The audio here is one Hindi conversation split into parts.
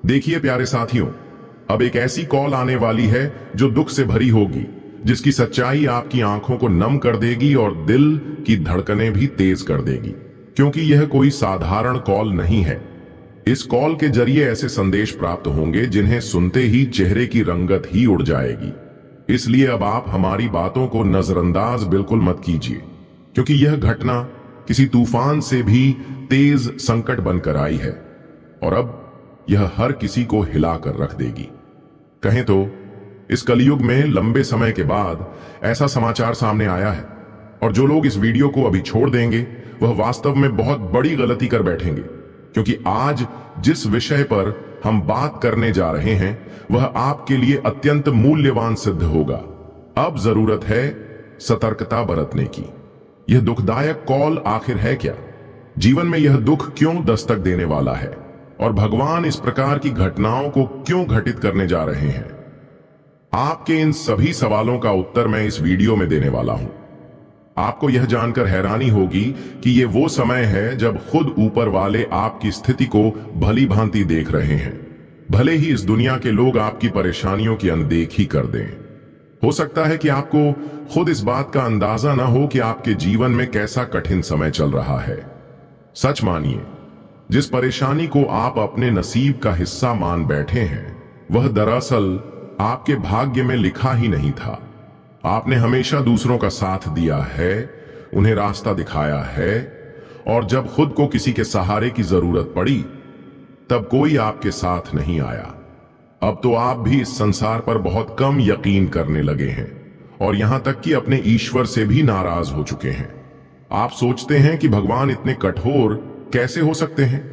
देखिए प्यारे साथियों, अब एक ऐसी कॉल आने वाली है जो दुख से भरी होगी, जिसकी सच्चाई आपकी आंखों को नम कर देगी और दिल की धड़कनें भी तेज कर देगी। क्योंकि यह कोई साधारण कॉल नहीं है। इस कॉल के जरिए ऐसे संदेश प्राप्त होंगे जिन्हें सुनते ही चेहरे की रंगत ही उड़ जाएगी। इसलिए अब आप हमारी बातों को नजरअंदाज बिल्कुल मत कीजिए, क्योंकि यह घटना किसी तूफान से भी तेज संकट बनकर आई है और अब यह हर किसी को हिला कर रख देगी। कहें तो इस कलयुग में लंबे समय के बाद ऐसा समाचार सामने आया है, और जो लोग इस वीडियो को अभी छोड़ देंगे वह वास्तव में बहुत बड़ी गलती कर बैठेंगे। क्योंकि आज जिस विषय पर हम बात करने जा रहे हैं वह आपके लिए अत्यंत मूल्यवान सिद्ध होगा। अब जरूरत है सतर्कता बरतने की। यह दुखदायक कॉल आखिर है क्या? जीवन में यह दुख क्यों दस्तक देने वाला है? और भगवान इस प्रकार की घटनाओं को क्यों घटित करने जा रहे हैं? आपके इन सभी सवालों का उत्तर मैं इस वीडियो में देने वाला हूं। आपको यह जानकर हैरानी होगी कि यह वो समय है जब खुद ऊपर वाले आपकी स्थिति को भली भांति देख रहे हैं, भले ही इस दुनिया के लोग आपकी परेशानियों की अनदेखी कर दें। हो सकता है कि आपको खुद इस बात का अंदाजा ना हो कि आपके जीवन में कैसा कठिन समय चल रहा है। सच मानिए, जिस परेशानी को आप अपने नसीब का हिस्सा मान बैठे हैं वह दरअसल आपके भाग्य में लिखा ही नहीं था। आपने हमेशा दूसरों का साथ दिया है, उन्हें रास्ता दिखाया है, और जब खुद को किसी के सहारे की जरूरत पड़ी तब कोई आपके साथ नहीं आया। अब तो आप भी इस संसार पर बहुत कम यकीन करने लगे हैं और यहां तक कि अपने ईश्वर से भी नाराज हो चुके हैं। आप सोचते हैं कि भगवान इतने कठोर कैसे हो सकते हैं?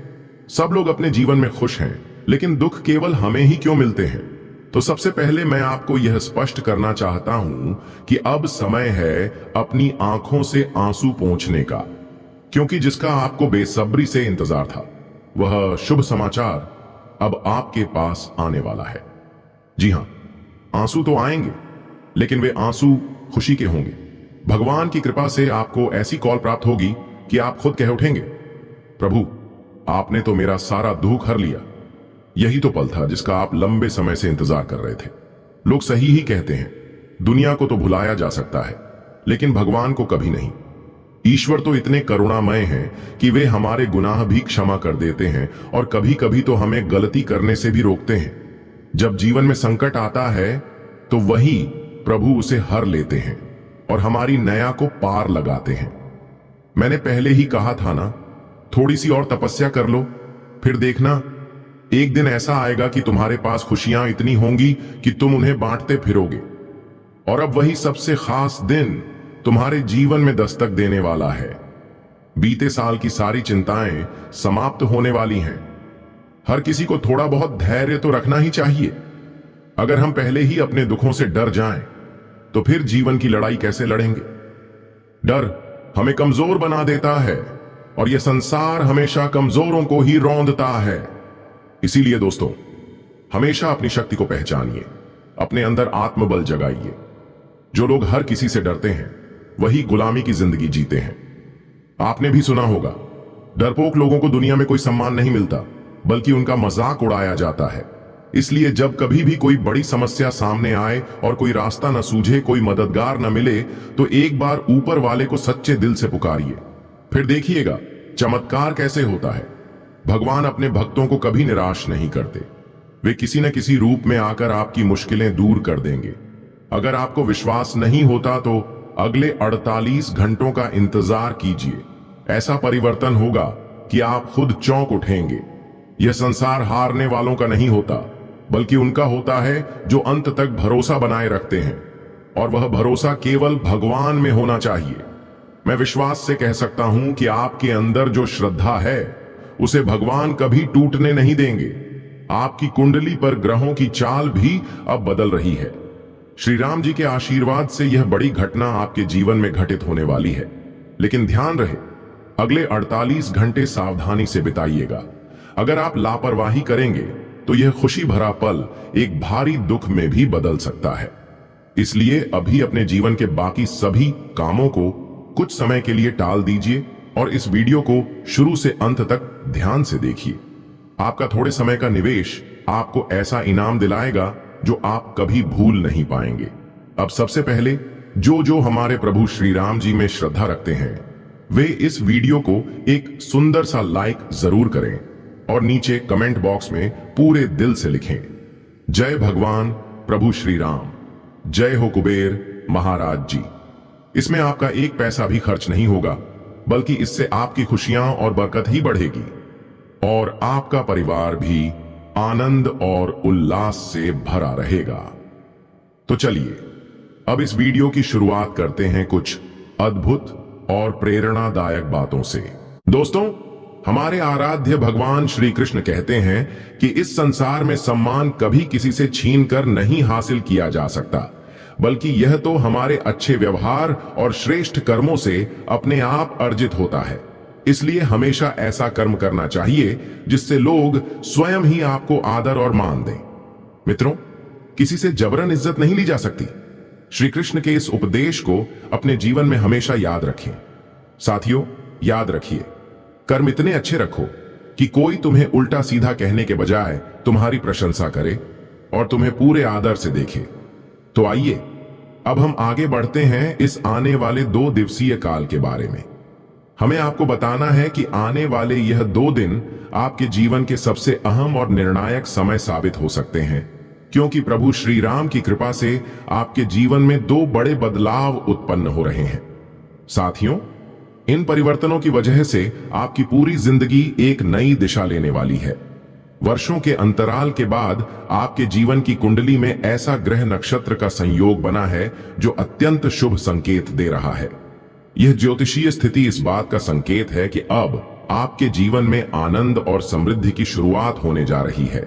सब लोग अपने जीवन में खुश हैं, लेकिन दुख केवल हमें ही क्यों मिलते हैं? तो सबसे पहले मैं आपको यह स्पष्ट करना चाहता हूं कि अब समय है अपनी आंखों से आंसू पोंछने का, क्योंकि जिसका आपको बेसब्री से इंतजार था वह शुभ समाचार अब आपके पास आने वाला है। जी हां, आंसू तो आएंगे, लेकिन वे आंसू खुशी के होंगे। भगवान की कृपा से आपको ऐसी कॉल प्राप्त होगी कि आप खुद कह उठेंगे, प्रभु आपने तो मेरा सारा दुख हर लिया। यही तो पल था जिसका आप लंबे समय से इंतजार कर रहे थे। लोग सही ही कहते हैं, दुनिया को तो भुलाया जा सकता है लेकिन भगवान को कभी नहीं। ईश्वर तो इतने करुणामय हैं कि वे हमारे गुनाह भी क्षमा कर देते हैं और कभी कभी तो हमें गलती करने से भी रोकते हैं। जब जीवन में संकट आता है तो वही प्रभु उसे हर लेते हैं और हमारी नया को पार लगाते हैं। मैंने पहले ही कहा था ना, थोड़ी सी और तपस्या कर लो, फिर देखना एक दिन ऐसा आएगा कि तुम्हारे पास खुशियां इतनी होंगी कि तुम उन्हें बांटते फिरोगे। और अब वही सबसे खास दिन तुम्हारे जीवन में दस्तक देने वाला है। बीते साल की सारी चिंताएं समाप्त होने वाली हैं। हर किसी को थोड़ा बहुत धैर्य तो रखना ही चाहिए। अगर हम पहले ही अपने दुखों से डर जाएं, तो फिर जीवन की लड़ाई कैसे लड़ेंगे? डर हमें कमजोर बना देता है और यह संसार हमेशा कमजोरों को ही रौंदता है। इसीलिए दोस्तों, हमेशा अपनी शक्ति को पहचानिए, अपने अंदर आत्मबल जगाइए। जो लोग हर किसी से डरते हैं वही गुलामी की जिंदगी जीते हैं। आपने भी सुना होगा, डरपोक लोगों को दुनिया में कोई सम्मान नहीं मिलता, बल्कि उनका मजाक उड़ाया जाता है। इसलिए जब कभी भी कोई बड़ी समस्या सामने आए और कोई रास्ता न सूझे, कोई मददगार न मिले, तो एक बार ऊपर वाले को सच्चे दिल से पुकारिए। फिर देखिएगा चमत्कार कैसे होता है। भगवान अपने भक्तों को कभी निराश नहीं करते। वे किसी न किसी रूप में आकर आपकी मुश्किलें दूर कर देंगे। अगर आपको विश्वास नहीं होता तो अगले 48 घंटों का इंतजार कीजिए। ऐसा परिवर्तन होगा कि आप खुद चौंक उठेंगे। यह संसार हारने वालों का नहीं होता, बल्कि उनका होता है जो अंत तक भरोसा बनाए रखते हैं, और वह भरोसा केवल भगवान में होना चाहिए। मैं विश्वास से कह सकता हूं कि आपके अंदर जो श्रद्धा है उसे भगवान कभी टूटने नहीं देंगे। आपकी कुंडली पर ग्रहों की चाल भी अब बदल रही है। श्री राम जी के आशीर्वाद से यह बड़ी घटना आपके जीवन में घटित होने वाली है। लेकिन ध्यान रहे, अगले 48 घंटे सावधानी से बिताइएगा। अगर आप लापरवाही करेंगे तो यह खुशी भरा पल एक भारी दुख में भी बदल सकता है। इसलिए अभी अपने जीवन के बाकी सभी कामों को कुछ समय के लिए टाल दीजिए और इस वीडियो को शुरू से अंत तक ध्यान से देखिए। आपका थोड़े समय का निवेश आपको ऐसा इनाम दिलाएगा जो आप कभी भूल नहीं पाएंगे। अब सबसे पहले जो हमारे प्रभु श्री राम जी में श्रद्धा रखते हैं वे इस वीडियो को एक सुंदर सा लाइक जरूर करें और नीचे कमेंट बॉक्स में पूरे दिल से लिखें, जय भगवान प्रभु श्री राम, जय हो कुबेर महाराज जी। इसमें आपका एक पैसा भी खर्च नहीं होगा, बल्कि इससे आपकी खुशियां और बरकत ही बढ़ेगी और आपका परिवार भी आनंद और उल्लास से भरा रहेगा। तो चलिए अब इस वीडियो की शुरुआत करते हैं कुछ अद्भुत और प्रेरणादायक बातों से। दोस्तों, हमारे आराध्य भगवान श्री कृष्ण कहते हैं कि इस संसार में सम्मान कभी किसी से छीन कर नहीं हासिल किया जा सकता, बल्कि यह तो हमारे अच्छे व्यवहार और श्रेष्ठ कर्मों से अपने आप अर्जित होता है। इसलिए हमेशा ऐसा कर्म करना चाहिए जिससे लोग स्वयं ही आपको आदर और मान दें। मित्रों, किसी से जबरन इज्जत नहीं ली जा सकती। श्री कृष्ण के इस उपदेश को अपने जीवन में हमेशा याद रखें। साथियों, याद रखिए, कर्म इतने अच्छे रखो कि कोई तुम्हें उल्टा सीधा कहने के बजाय तुम्हारी प्रशंसा करे और तुम्हें पूरे आदर से देखे। तो आइए अब हम आगे बढ़ते हैं इस आने वाले 2 दिवसीय काल के बारे में। हमें आपको बताना है कि आने वाले यह 2 दिन आपके जीवन के सबसे अहम और निर्णायक समय साबित हो सकते हैं, क्योंकि प्रभु श्री राम की कृपा से आपके जीवन में 2 बड़े बदलाव उत्पन्न हो रहे हैं। साथियों, इन परिवर्तनों की वजह से आपकी पूरी जिंदगी एक नई दिशा लेने वाली है। वर्षों के अंतराल के बाद आपके जीवन की कुंडली में ऐसा ग्रह नक्षत्र का संयोग बना है जो अत्यंत शुभ संकेत दे रहा है। यह ज्योतिषीय स्थिति इस बात का संकेत है कि अब आपके जीवन में आनंद और समृद्धि की शुरुआत होने जा रही है।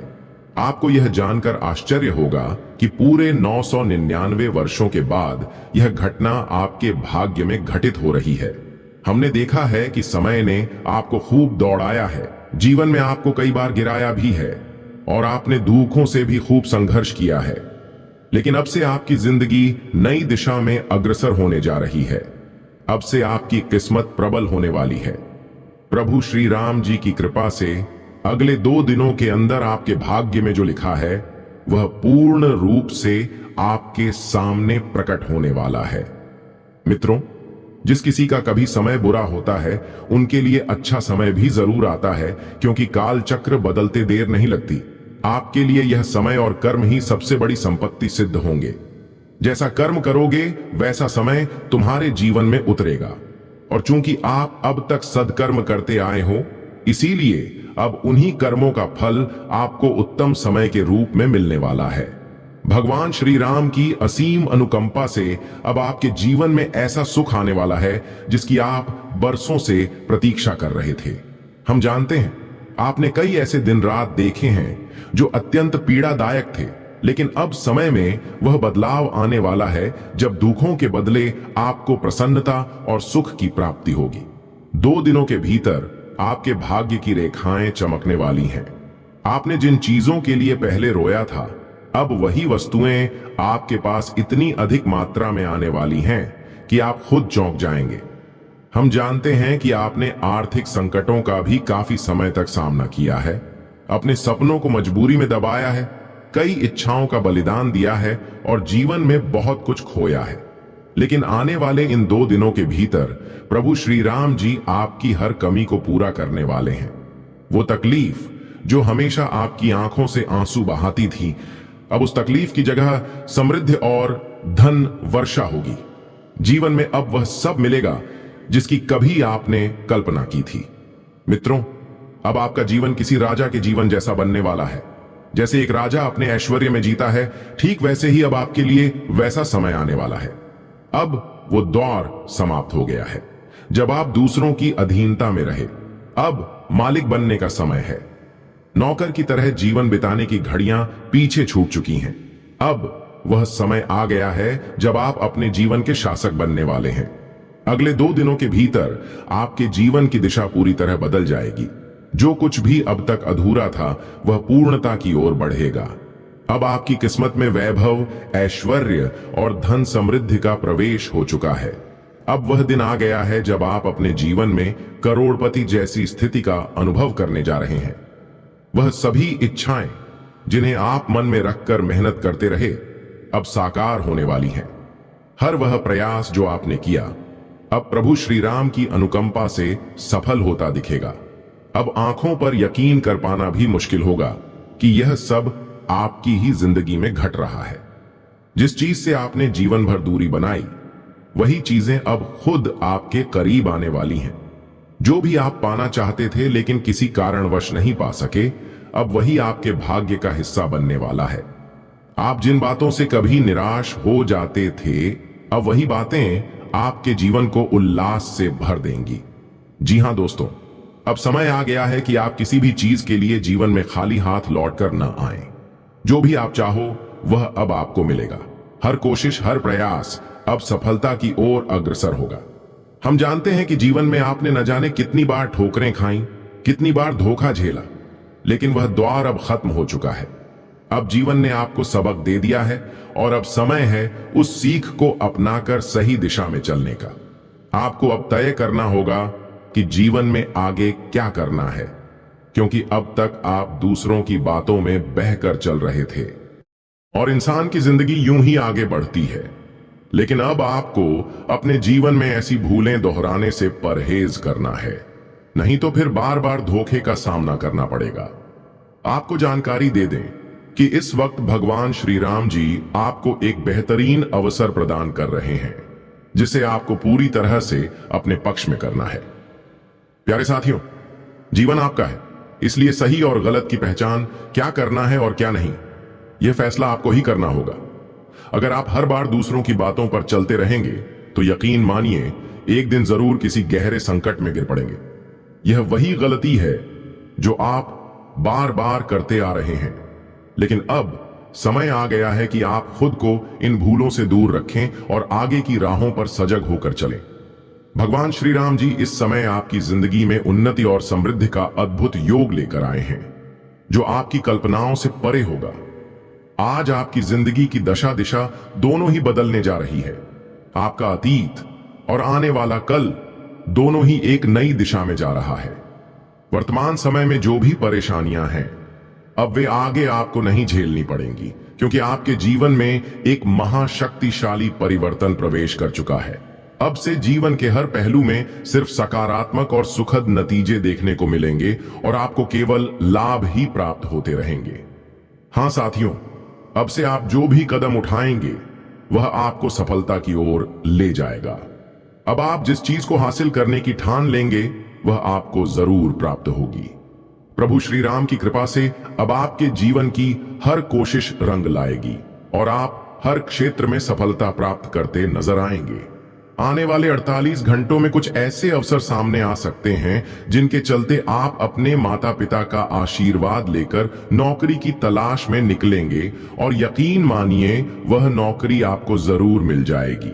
आपको यह जानकर आश्चर्य होगा कि पूरे 999 वर्षों के बाद यह घटना आपके भाग्य में घटित हो रही है। हमने देखा है कि समय ने आपको खूब दौड़ाया है, जीवन में आपको कई बार गिराया भी है और आपने दुखों से भी खूब संघर्ष किया है। लेकिन अब से आपकी जिंदगी नई दिशा में अग्रसर होने जा रही है। अब से आपकी किस्मत प्रबल होने वाली है। प्रभु श्री राम जी की कृपा से अगले 2 दिनों के अंदर आपके भाग्य में जो लिखा है वह पूर्ण रूप से आपके सामने प्रकट होने वाला है। मित्रों, जिस किसी का कभी समय बुरा होता है उनके लिए अच्छा समय भी जरूर आता है, क्योंकि काल चक्र बदलते देर नहीं लगती। आपके लिए यह समय और कर्म ही सबसे बड़ी संपत्ति सिद्ध होंगे। जैसा कर्म करोगे वैसा समय तुम्हारे जीवन में उतरेगा, और चूंकि आप अब तक सदकर्म करते आए हो, इसीलिए अब उन्हीं कर्मों का फल आपको उत्तम समय के रूप में मिलने वाला है। भगवान श्री राम की असीम अनुकंपा से अब आपके जीवन में ऐसा सुख आने वाला है जिसकी आप बरसों से प्रतीक्षा कर रहे थे। हम जानते हैं आपने कई ऐसे दिन रात देखे हैं जो अत्यंत पीड़ादायक थे, लेकिन अब समय में वह बदलाव आने वाला है जब दुखों के बदले आपको प्रसन्नता और सुख की प्राप्ति होगी। 2 दिनों के भीतर आपके भाग्य की रेखाएं चमकने वाली हैं। आपने जिन चीजों के लिए पहले रोया था, अब वही वस्तुएं आपके पास इतनी अधिक मात्रा में आने वाली हैं कि आप खुद चौंक जाएंगे। हम जानते हैं कि आपने आर्थिक संकटों का भी काफी समय तक सामना किया है, अपने सपनों को मजबूरी में दबाया है, कई इच्छाओं का बलिदान दिया है और जीवन में बहुत कुछ खोया है। लेकिन आने वाले इन 2 दिनों के भीतर प्रभु श्री राम जी आपकी हर कमी को पूरा करने वाले हैं। वो तकलीफ जो हमेशा आपकी आंखों से आंसू बहाती थी, अब उस तकलीफ की जगह समृद्धि और धन वर्षा होगी। जीवन में अब वह सब मिलेगा जिसकी कभी आपने कल्पना की थी। मित्रों, अब आपका जीवन किसी राजा के जीवन जैसा बनने वाला है। जैसे एक राजा अपने ऐश्वर्य में जीता है, ठीक वैसे ही अब आपके लिए वैसा समय आने वाला है। अब वो दौर समाप्त हो गया है जब आप दूसरों की अधीनता में रहे। अब मालिक बनने का समय है। नौकर की तरह जीवन बिताने की घड़ियां पीछे छूट चुकी हैं। अब वह समय आ गया है जब आप अपने जीवन के शासक बनने वाले हैं। अगले 2 दिनों के भीतर आपके जीवन की दिशा पूरी तरह बदल जाएगी। जो कुछ भी अब तक अधूरा था वह पूर्णता की ओर बढ़ेगा। अब आपकी किस्मत में वैभव, ऐश्वर्य और धन समृद्धि का प्रवेश हो चुका है। अब वह दिन आ गया है जब आप अपने जीवन में करोड़पति जैसी स्थिति का अनुभव करने जा रहे हैं। वह सभी इच्छाएं जिन्हें आप मन में रखकर मेहनत करते रहे, अब साकार होने वाली हैं। हर वह प्रयास जो आपने किया अब प्रभु श्री राम की अनुकंपा से सफल होता दिखेगा। अब आंखों पर यकीन कर पाना भी मुश्किल होगा कि यह सब आपकी ही जिंदगी में घट रहा है। जिस चीज से आपने जीवन भर दूरी बनाई, वही चीजें अब खुद आपके करीब आने वाली हैं। जो भी आप पाना चाहते थे लेकिन किसी कारणवश नहीं पा सके, अब वही आपके भाग्य का हिस्सा बनने वाला है। आप जिन बातों से कभी निराश हो जाते थे, अब वही बातें आपके जीवन को उल्लास से भर देंगी। जी हां दोस्तों, अब समय आ गया है कि आप किसी भी चीज के लिए जीवन में खाली हाथ लौटकर न आएं। जो भी आप चाहो वह अब आपको मिलेगा। हर कोशिश, हर प्रयास अब सफलता की ओर अग्रसर होगा। हम जानते हैं कि जीवन में आपने न जाने कितनी बार ठोकरें खाई, कितनी बार धोखा झेला, लेकिन वह दौर अब खत्म हो चुका है। अब जीवन ने आपको सबक दे दिया है और अब समय है उस सीख को अपनाकर सही दिशा में चलने का। आपको अब तय करना होगा कि जीवन में आगे क्या करना है, क्योंकि अब तक आप दूसरों की बातों में बहकर चल रहे थे और इंसान की जिंदगी यूं ही आगे बढ़ती है। लेकिन अब आपको अपने जीवन में ऐसी भूलें दोहराने से परहेज करना है, नहीं तो फिर बार बार धोखे का सामना करना पड़ेगा। आपको जानकारी दे दें कि इस वक्त भगवान श्री राम जी आपको एक बेहतरीन अवसर प्रदान कर रहे हैं, जिसे आपको पूरी तरह से अपने पक्ष में करना है। प्यारे साथियों, जीवन आपका है, इसलिए सही और गलत की पहचान, क्या करना है और क्या नहीं, यह फैसला आपको ही करना होगा। अगर आप हर बार दूसरों की बातों पर चलते रहेंगे तो यकीन मानिए एक दिन जरूर किसी गहरे संकट में गिर पड़ेंगे। यह वही गलती है जो आप बार बार करते आ रहे हैं, लेकिन अब समय आ गया है कि आप खुद को इन भूलों से दूर रखें और आगे की राहों पर सजग होकर चलें। भगवान श्री राम जी इस समय आपकी जिंदगी में उन्नति और समृद्धि का अद्भुत योग लेकर आए हैं, जो आपकी कल्पनाओं से परे होगा। आज आपकी जिंदगी की दशा दिशा दोनों ही बदलने जा रही है। आपका अतीत और आने वाला कल दोनों ही एक नई दिशा में जा रहा है। वर्तमान समय में जो भी परेशानियां हैं, अब वे आगे आपको नहीं झेलनी पड़ेंगी, क्योंकि आपके जीवन में एक महाशक्तिशाली परिवर्तन प्रवेश कर चुका है। अब से जीवन के हर पहलू में सिर्फ सकारात्मक और सुखद नतीजे देखने को मिलेंगे और आपको केवल लाभ ही प्राप्त होते रहेंगे। हां साथियों, अब से आप जो भी कदम उठाएंगे वह आपको सफलता की ओर ले जाएगा। अब आप जिस चीज को हासिल करने की ठान लेंगे वह आपको जरूर प्राप्त होगी। प्रभु श्री राम की कृपा से अब आपके जीवन की हर कोशिश रंग लाएगी और आप हर क्षेत्र में सफलता प्राप्त करते नजर आएंगे। आने वाले 48 घंटों में कुछ ऐसे अवसर सामने आ सकते हैं जिनके चलते आप अपने माता पिता का आशीर्वाद लेकर नौकरी की तलाश में निकलेंगे और यकीन मानिए वह नौकरी आपको जरूर मिल जाएगी।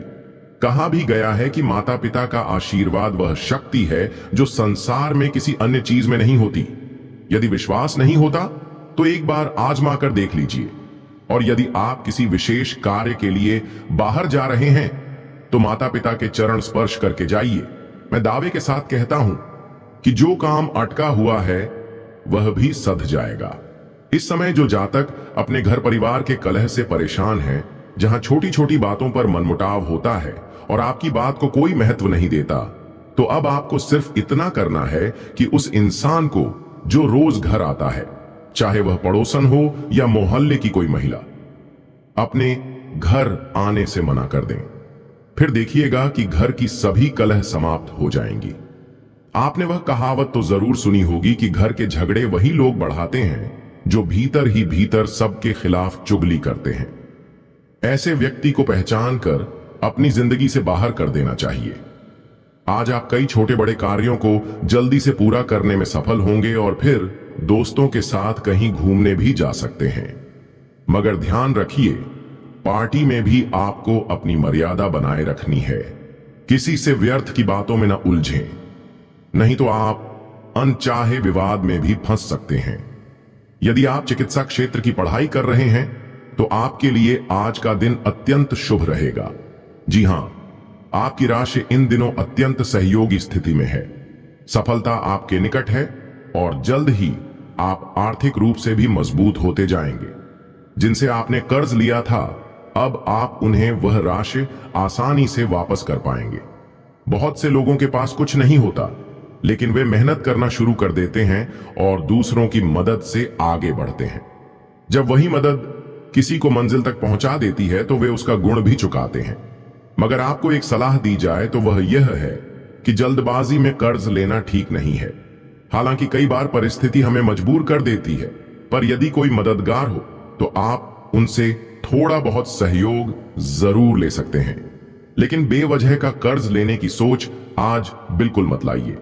कहा भी गया है कि माता पिता का आशीर्वाद वह शक्ति है जो संसार में किसी अन्य चीज में नहीं होती। यदि विश्वास नहीं होता तो एक बार आजमा कर देख लीजिए। और यदि आप किसी विशेष कार्य के लिए बाहर जा रहे हैं तो माता पिता के चरण स्पर्श करके जाइए। मैं दावे के साथ कहता हूं कि जो काम अटका हुआ है वह भी सध जाएगा। इस समय जो जातक अपने घर परिवार के कलह से परेशान हैं, जहां छोटी छोटी बातों पर मनमुटाव होता है और आपकी बात को कोई महत्व नहीं देता, तो अब आपको सिर्फ इतना करना है कि उस इंसान को जो रोज घर आता है, चाहे वह पड़ोसन हो या मोहल्ले की कोई महिला, अपने घर आने से मना कर दें। फिर देखिएगा कि घर की सभी कलह समाप्त हो जाएंगी। आपने वह कहावत तो जरूर सुनी होगी कि घर के झगड़े वही लोग बढ़ाते हैं जो भीतर ही भीतर सबके खिलाफ चुगली करते हैं। ऐसे व्यक्ति को पहचान कर अपनी जिंदगी से बाहर कर देना चाहिए। आज आप कई छोटे बड़े कार्यों को जल्दी से पूरा करने में सफल होंगे और फिर दोस्तों के साथ कहीं घूमने भी जा सकते हैं। मगर ध्यान रखिए, पार्टी में भी आपको अपनी मर्यादा बनाए रखनी है। किसी से व्यर्थ की बातों में न उलझें, नहीं तो आप अनचाहे विवाद में भी फंस सकते हैं। यदि आप चिकित्सा क्षेत्र की पढ़ाई कर रहे हैं तो आपके लिए आज का दिन अत्यंत शुभ रहेगा। जी हां, आपकी राशि इन दिनों अत्यंत सहयोगी स्थिति में है। सफलता आपके निकट है और जल्द ही आप आर्थिक रूप से भी मजबूत होते जाएंगे। जिनसे आपने कर्ज लिया था, अब आप उन्हें वह राशि आसानी से वापस कर पाएंगे। बहुत से लोगों के पास कुछ नहीं होता, लेकिन वे मेहनत करना शुरू कर देते हैं और दूसरों की मदद से आगे बढ़ते हैं। जब वही मदद किसी को मंजिल तक पहुंचा देती है तो वे उसका गुण भी चुकाते हैं। मगर आपको एक सलाह दी जाए तो वह यह है कि जल्दबाजी में कर्ज लेना ठीक नहीं है। हालांकि कई बार परिस्थिति हमें मजबूर कर देती है, पर यदि कोई मददगार हो तो आप उनसे थोड़ा बहुत सहयोग जरूर ले सकते हैं। लेकिन बेवजह का कर्ज लेने की सोच आज बिल्कुल मत लाइए।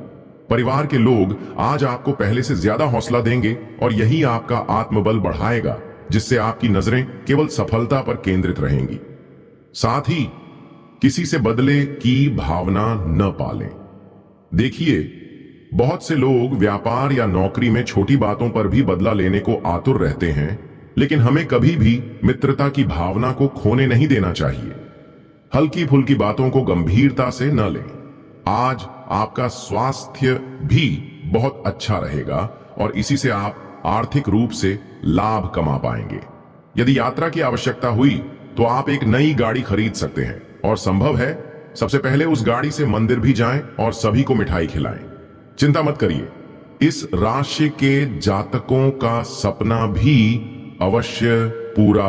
परिवार के लोग आज आपको पहले से ज्यादा हौसला देंगे और यही आपका आत्मबल बढ़ाएगा, जिससे आपकी नजरें केवल सफलता पर केंद्रित रहेंगी। साथ ही किसी से बदले की भावना न पालें। देखिए, बहुत से लोग व्यापार या नौकरी में छोटी बातों पर भी बदला लेने को आतुर रहते हैं, लेकिन हमें कभी भी मित्रता की भावना को खोने नहीं देना चाहिए। हल्की फुल्की बातों को गंभीरता से न लें। आज आपका स्वास्थ्य भी बहुत अच्छा रहेगा और इसी से आप आर्थिक रूप से लाभ कमा पाएंगे। यदि यात्रा की आवश्यकता हुई तो आप एक नई गाड़ी खरीद सकते हैं और संभव है सबसे पहले उस गाड़ी से मंदिर भी जाएं और सभी को मिठाई खिलाएं। चिंता मत करिए, इस राशि के जातकों का सपना भी अवश्य पूरा